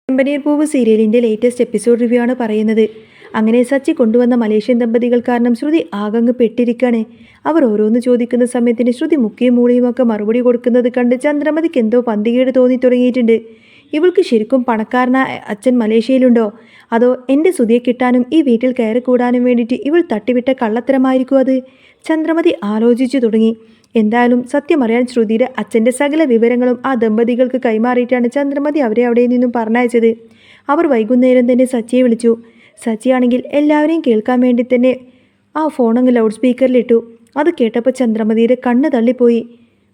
ചെമ്പനീർ പൂവ് സീരിയലിൻ്റെ latest episode review ആണ് പറയുന്നത്. അങ്ങനെ സച്ചി കൊണ്ടുവന്ന മലേഷ്യൻ ദമ്പതികൾ കാരണം ശ്രുതി ആകങ്ങ് പെട്ടിരിക്കാണ്. അവർ ഓരോന്ന് ചോദിക്കുന്ന സമയത്തിന് ശ്രുതി മുക്കിയും മൂളിയും ഒക്കെ മറുപടി കൊടുക്കുന്നത് കണ്ട് ചന്ദ്രമതിക്ക് എന്തോ പന്തികേട് തോന്നി തുടങ്ങിയിട്ടുണ്ട്. ഇവൾക്ക് ശരിക്കും പണക്കാരനായ അച്ഛൻ മലേഷ്യയിലുണ്ടോ, അതോ എൻ്റെ സുതിയെ കിട്ടാനും ഈ വീട്ടിൽ കയറി കൂടാനും വേണ്ടിയിട്ട് ഇവൾ തട്ടിവിട്ട കള്ളത്തരമായിരിക്കും അത്? ചന്ദ്രമതി ആലോചിച്ചു തുടങ്ങി. എന്തായാലും സത്യമറിയാൻ ശ്രുതിയുടെ അച്ഛൻ്റെ സകല വിവരങ്ങളും ആ ദമ്പതികൾക്ക് കൈമാറിയിട്ടാണ് ചന്ദ്രമതി അവരെ അവിടെ നിന്നും പറഞ്ഞയച്ചത്. അവർ വൈകുന്നേരം തന്നെ സച്ചിയെ വിളിച്ചു. സച്ചിയാണെങ്കിൽ എല്ലാവരെയും കേൾക്കാൻ വേണ്ടി തന്നെ ആ ഫോണങ്ങ് ലൗഡ് സ്പീക്കറിലിട്ടു. അത് കേട്ടപ്പോൾ ചന്ദ്രമതിയുടെ കണ്ണ് തള്ളിപ്പോയി.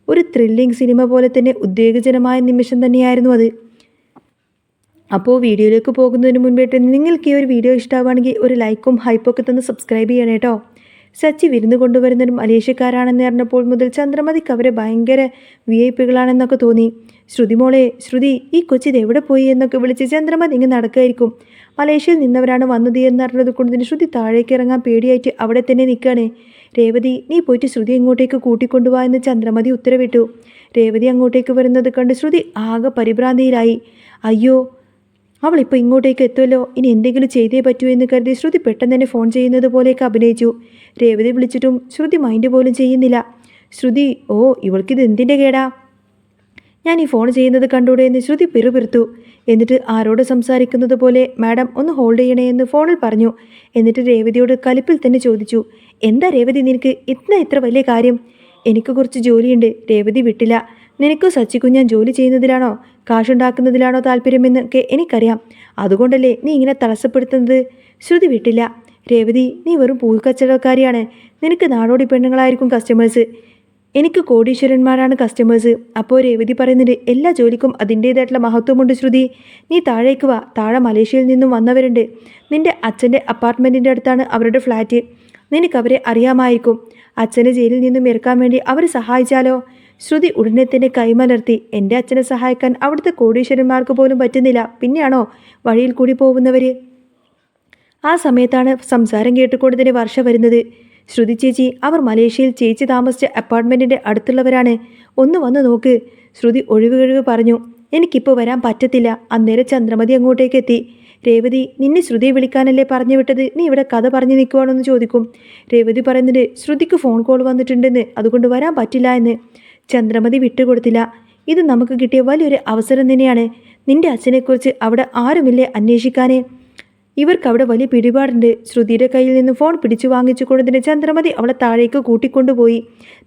ഒരു ത്രില്ലിംഗ് സിനിമ പോലെ തന്നെ ഉദ്വേഗജനമായ നിമിഷം തന്നെയായിരുന്നു അത്. അപ്പോൾ വീഡിയോയിലേക്ക് പോകുന്നതിന് മുൻപായിട്ട് നിങ്ങൾക്ക് ഈ ഒരു വീഡിയോ ഇഷ്ടമാവുകയാണെങ്കിൽ ഒരു ലൈക്കും ഹൈപ്പൊക്കെ തന്ന് സബ്സ്ക്രൈബ് ചെയ്യണേ കേട്ടോ. സച്ചി വിരുന്ന് കൊണ്ടുവരുന്നൊരു മലേഷ്യക്കാരാണെന്ന് അറിഞ്ഞപ്പോൾ മുതൽ ചന്ദ്രമതിക്ക് അവരെ ഭയങ്കര VIP-കളാണെന്നൊക്കെ തോന്നി. ശ്രുതി മോളെ, ശ്രുതി, ഈ കൊച്ചിത് എവിടെ പോയി എന്നൊക്കെ വിളിച്ച് ചന്ദ്രമതി ഇങ്ങ് നടക്കുമായിരിക്കും. മലേഷ്യയിൽ നിന്നവരാണ് വന്നത് എന്നറിഞ്ഞത് കൊണ്ട് തന്നെ ശ്രുതി താഴേക്ക് ഇറങ്ങാൻ പേടിയായിട്ട് അവിടെ തന്നെ നിൽക്കുകയാണ്. രേവതി, നീ പോയിട്ട് ശ്രുതി ഇങ്ങോട്ടേക്ക് കൂട്ടിക്കൊണ്ടുപോകാൻ എന്ന് ചന്ദ്രമതി ഉത്തരവിട്ടു. രേവതി അങ്ങോട്ടേക്ക് വരുന്നത് കണ്ട് ശ്രുതി ആകെ പരിഭ്രാന്തിയിലായി. അയ്യോ, അവളിപ്പോൾ ഇങ്ങോട്ടേക്ക് എത്തുമല്ലോ, ഇനി എന്തെങ്കിലും ചെയ്തേ പറ്റൂ എന്ന് കരുതി ശ്രുതി പെട്ടെന്ന് തന്നെ ഫോൺ ചെയ്യുന്നത് പോലെയൊക്കെ അഭിനയിച്ചു. രേവതി വിളിച്ചിട്ടും ശ്രുതി മൈൻഡ് പോലും ചെയ്യുന്നില്ല. ശ്രുതി, ഓ ഇവൾക്കിത് എന്തിൻ്റെ കേടാ, ഞാൻ ഈ ഫോൺ ചെയ്യുന്നത് കണ്ടൂടെ എന്ന് ശ്രുതി പിറുപിറുത്തു. എന്നിട്ട് ആരോട് സംസാരിക്കുന്നത് പോലെ മാഡം ഒന്ന് ഹോൾഡ് ചെയ്യണേ എന്ന് ഫോണിൽ പറഞ്ഞു. എന്നിട്ട് രേവതിയോട് കലിപ്പിൽ തന്നെ ചോദിച്ചു, എന്താ രേവതി നിനക്ക് ഇത്ര വലിയ കാര്യം? എനിക്ക് കുറച്ച് ജോലിയുണ്ട്. രേവതി വിട്ടില്ല. നിനക്കോ സച്ചിക്കും ഞാൻ ജോലി ചെയ്യുന്നതിലാണോ കാശുണ്ടാക്കുന്നതിലാണോ താല്പര്യമെന്നൊക്കെ എനിക്കറിയാം. അതുകൊണ്ടല്ലേ നീ ഇങ്ങനെ തടസ്സപ്പെടുത്തുന്നത്? ശ്രുതി വിട്ടില്ല. രേവതി, നീ വെറും പൂക്കച്ചവടക്കാരിയാണ്. നിനക്ക് നാടോടി പെണ്ണുങ്ങളായിരിക്കും കസ്റ്റമേഴ്സ്, എനിക്ക് കോടീശ്വരന്മാരാണ് കസ്റ്റമേഴ്സ്. അപ്പോൾ രേവതി പറയുന്നുണ്ട്, എല്ലാ ജോലിക്കും അതിൻ്റേതായിട്ടുള്ള മഹത്വമുണ്ട് ശ്രുതി. നീ താഴേക്ക് വാ, താഴെ മലേഷ്യയിൽ നിന്നും വന്നവരുണ്ട്. നിൻ്റെ അച്ഛൻ്റെ അപ്പാർട്ട്മെൻറ്റിൻ്റെ അടുത്താണ് അവരുടെ ഫ്ലാറ്റ്. നിനക്കവരെ അറിയാമായിരിക്കും. അച്ഛനെ ജയിലിൽ നിന്നും ഇറക്കാൻ വേണ്ടി അവർ സഹായിച്ചാലോ? ശ്രുതി ഉടനെ തന്നെ കൈമലർത്തി. എൻ്റെ അച്ഛനെ സഹായിക്കാൻ അവിടുത്തെ കോടീശ്വരന്മാർക്ക് പോലും പറ്റുന്നില്ല, പിന്നെയാണോ വഴിയിൽ കൂടി പോകുന്നവർ? ആ സമയത്താണ് സംസാരം കേട്ടുകൊണ്ട് തന്നെ വർഷ വരുന്നത്. ശ്രുതി ചേച്ചി, അവർ മലേഷ്യയിൽ ചേച്ചി താമസിച്ച അപ്പാർട്ട്മെൻറ്റിൻ്റെ അടുത്തുള്ളവരാണ്, ഒന്ന് വന്ന് നോക്ക്. ശ്രുതി ഒഴിവ് പറഞ്ഞു. എനിക്കിപ്പോൾ വരാൻ പറ്റത്തില്ല. അന്നേരം ചന്ദ്രമതി അങ്ങോട്ടേക്ക് എത്തി. രേവതി, നിന്നെ ശ്രുതിയെ വിളിക്കാനല്ലേ പറഞ്ഞു വിട്ടത്, നീ ഇവിടെ കഥ പറഞ്ഞു നിൽക്കുവാണെന്ന് ചോദിക്കും. രേവതി പറയുന്നത് ശ്രുതിക്ക് ഫോൺ കോൾ വന്നിട്ടുണ്ടെന്ന്, അതുകൊണ്ട് വരാൻ പറ്റില്ല എന്ന്. ചന്ദ്രമതി വിട്ടുകൊടുത്തില്ല. ഇത് നമുക്ക് കിട്ടിയ വലിയൊരു അവസരം തന്നെയാണ്. നിന്റെ അച്ഛനെക്കുറിച്ച് അവിടെ ആരുമില്ലേ അന്വേഷിക്കാനേ? ഇവർക്ക് അവിടെ വലിയ പിടിപാടുണ്ട്. ശ്രുതിയുടെ കയ്യിൽ നിന്ന് ഫോൺ പിടിച്ചു വാങ്ങിച്ചു കൊണ്ടതിന് ചന്ദ്രമതി അവളെ താഴേക്ക് കൂട്ടിക്കൊണ്ടുപോയി.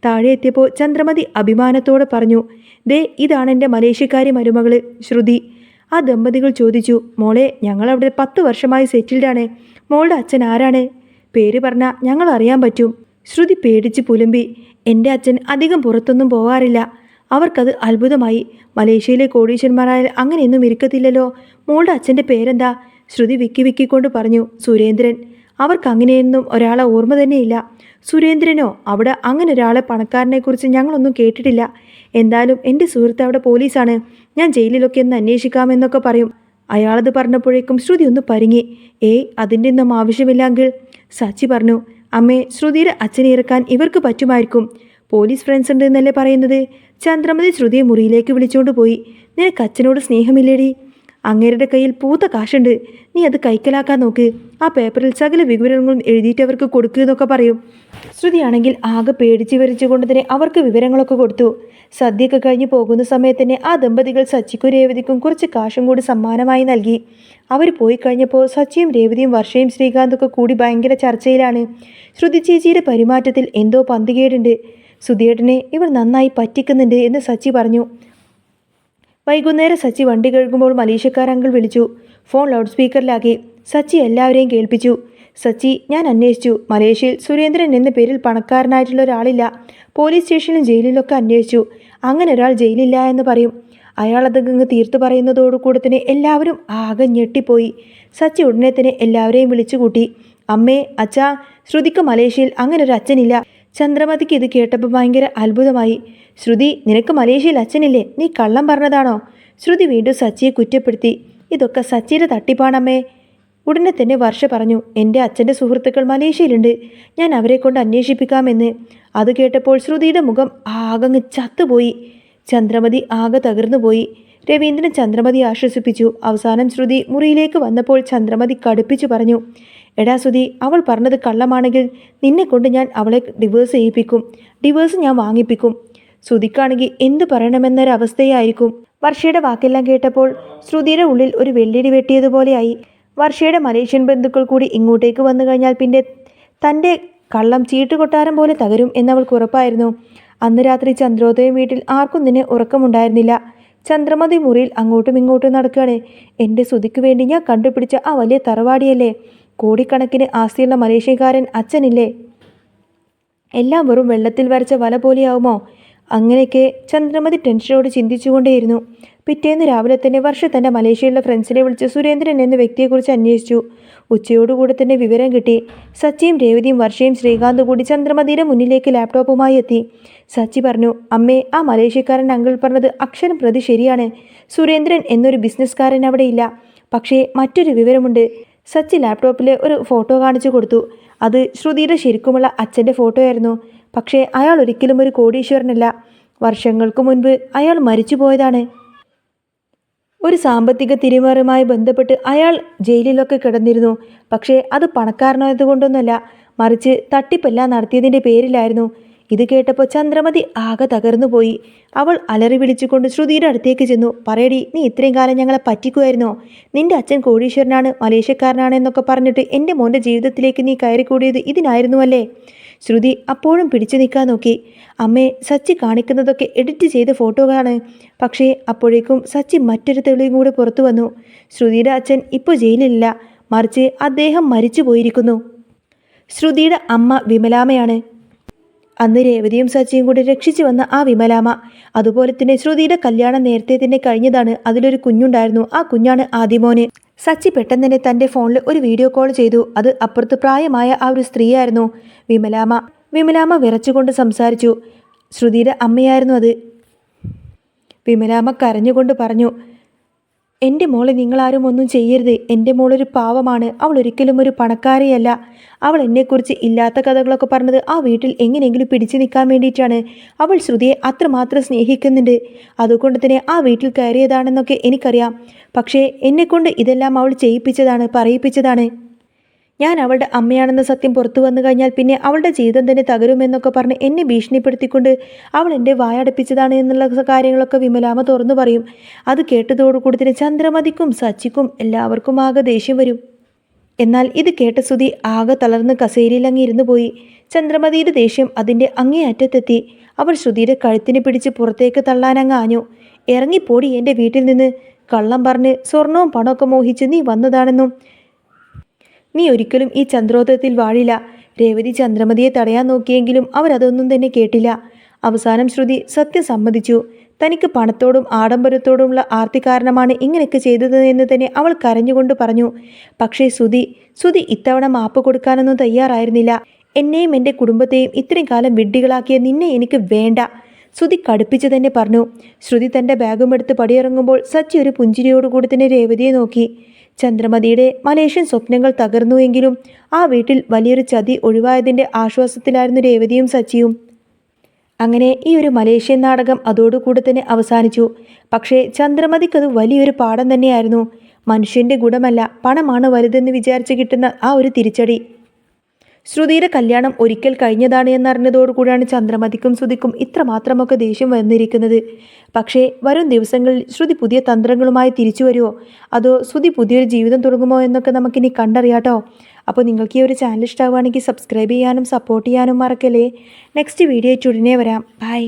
താഴെ എത്തിയപ്പോൾ ചന്ദ്രമതി അഭിമാനത്തോടെ പറഞ്ഞു, ദേ ഇതാണ് എൻ്റെ മലേഷ്യക്കാരി മരുമകള് ശ്രുതി. ആ ദമ്പതികൾ ചോദിച്ചു, മോളെ, ഞങ്ങളവിടെ 10 വർഷമായി സെറ്റിൽഡാണ്. മോളുടെ അച്ഛൻ ആരാണ്? പേര് പറഞ്ഞാൽ ഞങ്ങൾ അറിയാൻ പറ്റും. ശ്രുതി പേടിച്ച് പുലമ്പി. എൻ്റെ അച്ഛൻ അധികം പുറത്തൊന്നും പോകാറില്ല. അവർക്കത് അത്ഭുതമായി. മലേഷ്യയിലെ കോടീശ്വരന്മാരായാൽ അങ്ങനെയൊന്നും ഇരിക്കത്തില്ലല്ലോ. മോളുടെ അച്ഛൻ്റെ പേരെന്താ? ശ്രുതി വിക്കിക്കൊണ്ട് പറഞ്ഞു, സുരേന്ദ്രൻ. അവർക്ക് അങ്ങനെയൊന്നും ഒരാളെ ഓർമ്മ തന്നെയില്ല. സുരേന്ദ്രനോ? അവിടെ അങ്ങനെ ഒരാളെ പണക്കാരനെക്കുറിച്ച് ഞങ്ങളൊന്നും കേട്ടിട്ടില്ല. എന്തായാലും എൻ്റെ സുഹൃത്ത് അവിടെ പോലീസാണ്, ഞാൻ ജയിലിലൊക്കെ ഒന്ന് അന്വേഷിക്കാമെന്നൊക്കെ പറയും. അയാളത് പറഞ്ഞപ്പോഴേക്കും ശ്രുതി ഒന്ന് പരിങ്ങി. അതിൻ്റെ ഒന്നും ആവശ്യമില്ലെങ്കിൽ സച്ചി പറഞ്ഞു. അമ്മേ, ശ്രുതിയുടെ അച്ഛനെ ഇറക്കാൻ ഇവർക്ക് പറ്റുമായിരിക്കും. പോലീസ് ഫ്രണ്ട്സ് ഉണ്ട് എന്നല്ലേ പറയുന്നത്? ചന്ദ്രമതി ശ്രുതിയെ മുറിയിലേക്ക് വിളിച്ചുകൊണ്ട് പോയി. നിനക്ക് അച്ഛനോട് സ്നേഹമില്ലേടി? അങ്ങേരുടെ കയ്യിൽ പൂത്ത കാശുണ്ട്, നീ അത് കൈക്കലാക്കാൻ നോക്ക്. ആ പേപ്പറിൽ സകല വിവരങ്ങളും എഴുതിയിട്ട് അവർക്ക് കൊടുക്കുക എന്നൊക്കെ പറയും. ശ്രുതിയാണെങ്കിൽ ആകെ പേടിച്ച് വിറച്ചുകൊണ്ട് തന്നെ അവർക്ക് വിവരങ്ങളൊക്കെ കൊടുത്തു. സദ്യയൊക്കെ കഴിഞ്ഞ് പോകുന്ന സമയത്ത് തന്നെ ആ ദമ്പതികൾ സച്ചിക്കും രേവതിക്കും കുറച്ച് കാശും കൂടി സമ്മാനമായി നൽകി. അവർ പോയി കഴിഞ്ഞപ്പോൾ സച്ചിയും രേവതിയും വർഷയും ശ്രീകാന്തൊക്കെ കൂടി ഭയങ്കര ചർച്ചയിലാണ്. ശ്രുതി ചേച്ചിയുടെ പെരുമാറ്റത്തിൽ എന്തോ പന്തികേടുണ്ട്. സുധിയേട്ടനെ ഇവർ നന്നായി പറ്റിക്കുന്നുണ്ട് എന്ന് സച്ചി പറഞ്ഞു. വൈകുന്നേരം സച്ചി വണ്ടി കഴുകുമ്പോൾ മലേഷ്യക്കാർ അങ്കിൾ വിളിച്ചു. ഫോൺ ലൗഡ് സ്പീക്കറിലാക്കി. സച്ചി എല്ലാവരെയും കേൾപ്പിച്ചു. സച്ചി, ഞാൻ അന്വേഷിച്ചു. മലേഷ്യയിൽ സുരേന്ദ്രൻ എന്ന പേരിൽ പണക്കാരനായിട്ടുള്ള ഒരാളില്ല. പോലീസ് സ്റ്റേഷനിലും ജയിലിലൊക്കെ അന്വേഷിച്ചു. അങ്ങനെ ഒരാൾ ജയിലില്ല എന്ന് പറയും. അയാളതങ്ങ് തീർത്തു പറയുന്നതോടുകൂടെ തന്നെ എല്ലാവരും ആകെ ഞെട്ടിപ്പോയി. സച്ചി ഉടനെ തന്നെ എല്ലാവരെയും വിളിച്ചു കൂട്ടി. അമ്മേ, അച്ഛാ, ശ്രുതിക്ക് മലേഷ്യയിൽ അങ്ങനെ ഒരു അച്ഛനില്ല. ചന്ദ്രമതിക്ക് ഇത് കേട്ടപ്പോൾ ഭയങ്കര അത്ഭുതമായി. ശ്രുതി, നിനക്ക് മലേഷ്യയിൽ അച്ഛനില്ലേ? നീ കള്ളം പറഞ്ഞതാണോ? ശ്രുതി വീണ്ടും സച്ചിയെ കുറ്റപ്പെടുത്തി. ഇതൊക്കെ സച്ചിയുടെ തട്ടിപ്പാണമ്മേ. ഉടനെ തന്നെ വർഷ പറഞ്ഞു, എൻ്റെ അച്ഛൻ്റെ സുഹൃത്തുക്കൾ മലേഷ്യയിലുണ്ട്, ഞാൻ അവരെ കൊണ്ട് അന്വേഷിപ്പിക്കാമെന്ന്. അത് കേട്ടപ്പോൾ ശ്രുതിയുടെ മുഖം ആകങ്ങ് ചത്തുപോയി. ചന്ദ്രമതി ആകെ തകർന്നു പോയി. രവീന്ദ്രൻ ചന്ദ്രമതി ആശ്വസിപ്പിച്ചു. അവസാനം ശ്രുതി മുറിയിലേക്ക് വന്നപ്പോൾ ചന്ദ്രമതി കടുപ്പിച്ചു പറഞ്ഞു, എടാ ശ്രുതി, അവൾ പറഞ്ഞത് കള്ളമാണെങ്കിൽ നിന്നെ കൊണ്ട് ഞാൻ അവളെ ഡിവേഴ്സ് ചെയ്യിപ്പിക്കും. ഡിവേഴ്സ് ഞാൻ വാങ്ങിപ്പിക്കും. ശ്രുതിക്കാണെങ്കിൽ എന്തു പറയണമെന്നൊരവസ്ഥയായിരിക്കും. വർഷയുടെ വാക്കെല്ലാം കേട്ടപ്പോൾ ശ്രുതിയുടെ ഉള്ളിൽ ഒരു വെള്ളിടി വെട്ടിയതുപോലെയായി. വർഷയുടെ മലേഷ്യൻ ബന്ധുക്കൾ കൂടി ഇങ്ങോട്ടേക്ക് വന്നു കഴിഞ്ഞാൽ പിന്നെ തൻ്റെ കള്ളം ചീട്ടുകൊട്ടാരം പോലെ തകരും എന്നവൾക്ക് ഉറപ്പായിരുന്നു. അന്ന് രാത്രി ചന്ദ്രോദയം വീട്ടിൽ ആർക്കും തന്നെ ഉറക്കമുണ്ടായിരുന്നില്ല. ചന്ദ്രമതി മുറിയിൽ അങ്ങോട്ടും ഇങ്ങോട്ടും നടക്കുകയാണ്. എൻ്റെ ശ്രുതിക്ക് വേണ്ടി ഞാൻ കണ്ടുപിടിച്ച ആ വലിയ തറവാടിയല്ലേ, കോടിക്കണക്കിന് ആസ്തിയുള്ള മലേഷ്യക്കാരൻ അച്ഛനില്ലേ, എല്ലാം വെറും വെള്ളത്തിൽ വരച്ച വല പോലെയാവുമോ? അങ്ങനെയൊക്കെ ചന്ദ്രമതി ടെൻഷനോട് ചിന്തിച്ചുകൊണ്ടേയിരുന്നു. പിറ്റേന്ന് രാവിലെ തന്നെ വർഷ തൻ്റെ മലേഷ്യയിലുള്ള ഫ്രണ്ട്സിനെ വിളിച്ച് സുരേന്ദ്രൻ എന്ന വ്യക്തിയെക്കുറിച്ച് അന്വേഷിച്ചു. ഉച്ചയോടുകൂടി തന്നെ വിവരം കിട്ടി. സച്ചിയും രേവതിയും വർഷയും ശ്രീകാന്തും കൂടി ചന്ദ്രമതിയുടെ മുന്നിലേക്ക് ലാപ്ടോപ്പുമായി എത്തി. സച്ചി പറഞ്ഞു, അമ്മേ, ആ മലേഷ്യക്കാരൻ അങ്കിൾ പറഞ്ഞത് അക്ഷരം പ്രതി ശരിയാണ്. സുരേന്ദ്രൻ എന്നൊരു ബിസിനസ്സുകാരൻ അവിടെ ഇല്ല. പക്ഷേ മറ്റൊരു വിവരമുണ്ട്. സച്ചി ലാപ്ടോപ്പിലെ ഒരു ഫോട്ടോ കാണിച്ചു കൊടുത്തു. അത് ശ്രുതിയുടെ ശരിക്കുമുള്ള അച്ഛൻ്റെ ഫോട്ടോയായിരുന്നു. പക്ഷേ അയാൾ ഒരിക്കലും ഒരു കോടീശ്വരനല്ല. വർഷങ്ങൾക്ക് മുൻപ് അയാൾ മരിച്ചുപോയതാണ്. ഒരു സാമ്പത്തിക തിരിമറിയുമായി ബന്ധപ്പെട്ട് അയാൾ ജയിലിലൊക്കെ കിടന്നിരുന്നു. പക്ഷേ അത് പണക്കാരനായതുകൊണ്ടൊന്നുമല്ല, മറിച്ച് തട്ടിപ്പെല്ലാം നടത്തിയതിൻ്റെ പേരിലായിരുന്നു. ഇത് കേട്ടപ്പോൾ ചന്ദ്രമതി ആകെ തകർന്നു പോയി. അവൾ അലറി വിളിച്ചുകൊണ്ട് ശ്രുതിയുടെ അടുത്തേക്ക് ചെന്നു. പറയടി, നീ ഇത്രയും കാലം ഞങ്ങളെ പറ്റിക്കുമായിരുന്നോ? നിന്റെ അച്ഛൻ കോടീശ്വരനാണ്, മലേഷ്യക്കാരനാണ് എന്നൊക്കെ പറഞ്ഞിട്ട് എൻ്റെ മോൻ്റെ ജീവിതത്തിലേക്ക് നീ കയറിക്കൂടിയത് ഇതിനായിരുന്നുവല്ലേ? ശ്രുതി അപ്പോഴും പിടിച്ചു നിൽക്കാൻ നോക്കി. അമ്മേ, സച്ചി കാണിക്കുന്നതൊക്കെ എഡിറ്റ് ചെയ്ത ഫോട്ടോകളാണ്. പക്ഷേ അപ്പോഴേക്കും സച്ചി മറ്റൊരു തെളിവും കൂടെ പുറത്തു വന്നു. ശ്രുതിയുടെ അച്ഛൻ ഇപ്പോൾ ജയിലിലില്ല, മറിച്ച് അദ്ദേഹം മരിച്ചു പോയിരിക്കുന്നു. ശ്രുതിയുടെ അമ്മ വിമലാമയാണ്. അന്ന് രേവതിയും സച്ചിയും കൂടി രക്ഷിച്ചു വന്ന ആ വിമലാമ. അതുപോലെ തന്നെ ശ്രുതിയുടെ കല്യാണം നേരത്തെ തന്നെ കഴിഞ്ഞതാണ്. അതിലൊരു കുഞ്ഞുണ്ടായിരുന്നു. ആ കുഞ്ഞാണ് ആദിമോന്. സച്ചി പെട്ടെന്ന് തന്നെ തൻ്റെ ഫോണിൽ ഒരു വീഡിയോ കോൾ ചെയ്തു. അത് അപ്പുറത്ത് പ്രായമായ ആ ഒരു സ്ത്രീയായിരുന്നു, വിമലാമ. വിമലാമ വിറച്ചുകൊണ്ട് സംസാരിച്ചു. ശ്രുതിയുടെ അമ്മയായിരുന്നു അത്. വിമലാമ കരഞ്ഞുകൊണ്ട് പറഞ്ഞു, എൻ്റെ മോളെ നിങ്ങളാരും ഒന്നും ചെയ്യരുത്. എൻ്റെ മോളൊരു പാവമാണ്. അവൾ ഒരിക്കലും ഒരു പണക്കാരിയല്ല. അവൾ എന്നെക്കുറിച്ച് ഇല്ലാത്ത കഥകളൊക്കെ പറഞ്ഞത് ആ വീട്ടിൽ എങ്ങനെയെങ്കിലും പിടിച്ചു നിൽക്കാൻ വേണ്ടിയിട്ടാണ്. അവൾ ശ്രുതിയെ അത്രമാത്രം സ്നേഹിക്കുന്നുണ്ട്. അതുകൊണ്ട് തന്നെ ആ വീട്ടിൽ കയറിയതാണെന്നൊക്കെ എനിക്കറിയാം. പക്ഷേ എന്നെക്കൊണ്ട് ഇതെല്ലാം അവൾ ചെയ്യിപ്പിച്ചതാണ്, പറയിപ്പിച്ചതാണ്. ഞാൻ അവളുടെ അമ്മയാണെന്ന സത്യം പുറത്തു വന്നു കഴിഞ്ഞാൽ പിന്നെ അവളുടെ ജീവിതം തന്നെ തകരുമെന്നൊക്കെ പറഞ്ഞ് എന്നെ ഭീഷണിപ്പെടുത്തിക്കൊണ്ട് അവൾ എൻ്റെ വായടപ്പിച്ചതാണ് എന്നുള്ള കാര്യങ്ങളൊക്കെ വിമലാമ തുറന്നു പറയും. അത് കേട്ടതോടുകൂടി തന്നെ ചന്ദ്രമതിക്കും സച്ചിക്കും എല്ലാവർക്കും ആകെ ദേഷ്യം വരും. എന്നാൽ ഇത് കേട്ട ശ്രുതി ആകെ തളർന്ന് കസേരയിലങ്ങ് ഇരുന്നു പോയി. ചന്ദ്രമതിയുടെ ദേഷ്യം അതിൻ്റെ അങ്ങേയറ്റത്തെത്തി. അവൾ ശ്രുതിയുടെ കഴുത്തിന് പിടിച്ച് പുറത്തേക്ക് തള്ളാനങ്ങ് ആഞ്ഞു. ഇറങ്ങിപ്പോടി എൻ്റെ വീട്ടിൽ നിന്ന്. കള്ളം പറഞ്ഞ് സ്വർണവും പണമൊക്കെ മോഹിച്ച് നീ വന്നതാണെന്നും നീ ഒരിക്കലും ഈ ചന്ദ്രോദയത്തിൽ വാഴില്ല. രേവതി ചന്ദ്രമതിയെ തടയാൻ നോക്കിയെങ്കിലും അവരതൊന്നും തന്നെ കേട്ടില്ല. അവസാനം ശ്രുതി സത്യം സമ്മതിച്ചു. തനിക്ക് പണത്തോടും ആഡംബരത്തോടുമുള്ള ആർത്തി കാരണമാണ് ഇങ്ങനെയൊക്കെ ചെയ്തത് എന്ന് തന്നെ അവൾ കരഞ്ഞുകൊണ്ട് പറഞ്ഞു. പക്ഷേ ശ്രുതി ഇത്തവണ മാപ്പ് കൊടുക്കാനൊന്നും തയ്യാറായിരുന്നില്ല. എന്നെയും എൻ്റെ കുടുംബത്തെയും ഇത്രയും കാലം വിഡ്ഢികളാക്കിയ നിന്നെ എനിക്ക് വേണ്ട, ശ്രുതി കടുപ്പിച്ച് തന്നെ പറഞ്ഞു. ശ്രുതി തൻ്റെ ബാഗും എടുത്ത് പടിയിറങ്ങുമ്പോൾ സച്ചി ഒരു പുഞ്ചിരിയോടുകൂടി തന്നെ രേവതിയെ നോക്കി. ചന്ദ്രമതിയുടെ മലേഷ്യൻ സ്വപ്നങ്ങൾ തകർന്നുവെങ്കിലും ആ വീട്ടിൽ വലിയൊരു ചതി ഒഴിവായതിൻ്റെ ആശ്വാസത്തിലായിരുന്നു രേവതിയും സച്ചിയും. അങ്ങനെ ഈ ഒരു മലേഷ്യൻ നാടകം അതോടുകൂടി തന്നെ അവസാനിച്ചു. പക്ഷേ ചന്ദ്രമതിക്കത് വലിയൊരു പാഠം തന്നെയായിരുന്നു. മനുഷ്യൻ്റെ ഗുണമല്ല, പണമാണ് വലുതെന്ന് വിചാരിച്ച് കിട്ടുന്ന ആ ഒരു തിരിച്ചടി. ശ്രുതിയുടെ കല്യാണം ഒരിക്കൽ കഴിഞ്ഞതാണ് എന്നറിഞ്ഞതോടുകൂടിയാണ് ചന്ദ്രമതിക്കും ശ്രുതിക്കും ഇത്രമാത്രമൊക്കെ ദേഷ്യം വന്നിരിക്കുന്നത്. പക്ഷേ വരും ദിവസങ്ങളിൽ ശ്രുതി പുതിയ തന്ത്രങ്ങളുമായി തിരിച്ചു വരുമോ, അതോ ശ്രുതി പുതിയൊരു ജീവിതം തുടങ്ങുമോ എന്നൊക്കെ നമുക്കിനി കണ്ടറിയാട്ടോ. അപ്പോൾ നിങ്ങൾക്ക് ഈ ഒരു ചാനൽ ഇഷ്ടമാവുകയാണെങ്കിൽ സബ്സ്ക്രൈബ് ചെയ്യാനും സപ്പോർട്ട് ചെയ്യാനും മറക്കല്ലേ. നെക്സ്റ്റ് വീഡിയോ ആയിട്ട് ഉടനെ വരാം. ബൈ.